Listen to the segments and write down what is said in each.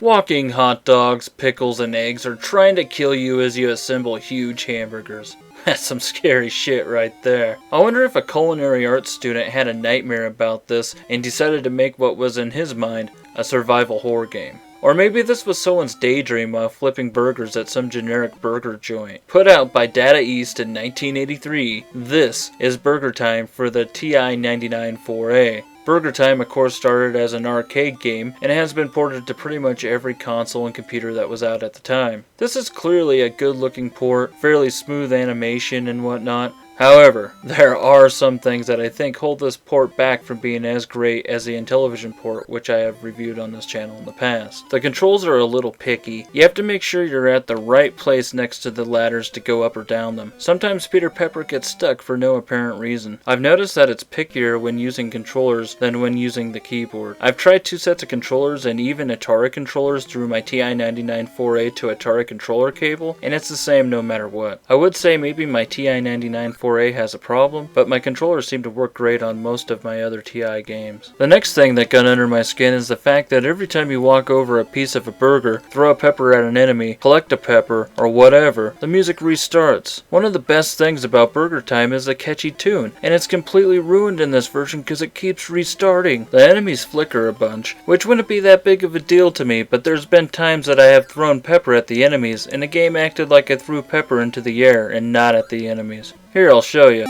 Walking hot dogs, pickles, and eggs are trying to kill you as you assemble huge hamburgers. That's some scary shit right there. I wonder if a culinary arts student had a nightmare about this and decided to make what was in his mind a survival horror game. Or maybe this was someone's daydream while flipping burgers at some generic burger joint. Put out by Data East in 1983, this is BurgerTime for the TI-99 4A. BurgerTime, of course, started as an arcade game and has been ported to pretty much every console and computer that was out at the time. This is clearly a good looking port, fairly smooth animation and whatnot. However, there are some things that I think hold this port back from being as great as the Intellivision port, which I have reviewed on this channel in the past. The controls are a little picky. You have to make sure you're at the right place next to the ladders to go up or down them. Sometimes Peter Pepper gets stuck for no apparent reason. I've noticed that it's pickier when using controllers than when using the keyboard. I've tried 2 sets of controllers and even Atari controllers through my TI-99 4A to Atari controller cable, and it's the same no matter what. I would say maybe my TI-99 4A has a problem, but my controllers seem to work great on most of my other TI games. The next thing that got under my skin is the fact that every time you walk over a piece of a burger, throw a pepper at an enemy, collect a pepper, or whatever, the music restarts. One of the best things about BurgerTime is the catchy tune, and it's completely ruined in this version because it keeps restarting. The enemies flicker a bunch, which wouldn't be that big of a deal to me, but there's been times that I have thrown pepper at the enemies, and the game acted like I threw pepper into the air and not at the enemies. Here, I'll show you.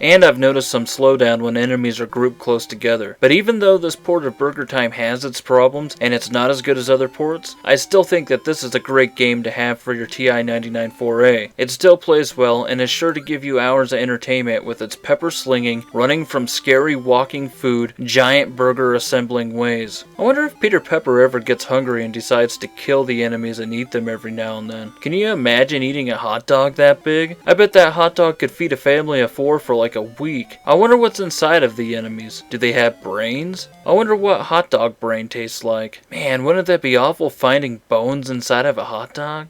And I've noticed some slowdown when enemies are grouped close together. But even though this port of BurgerTime has its problems, and it's not as good as other ports, I still think that this is a great game to have for your TI-99 4A. It still plays well, and is sure to give you hours of entertainment with its pepper slinging, running from scary walking food, giant burger assembling ways. I wonder if Peter Pepper ever gets hungry and decides to kill the enemies and eat them every now and then. Can you imagine eating a hot dog that big? I bet that hot dog could feed a family of 4 for like a week. I wonder what's inside of the enemies. Do they have brains? I wonder what hot dog brain tastes like. Man, wouldn't that be awful finding bones inside of a hot dog?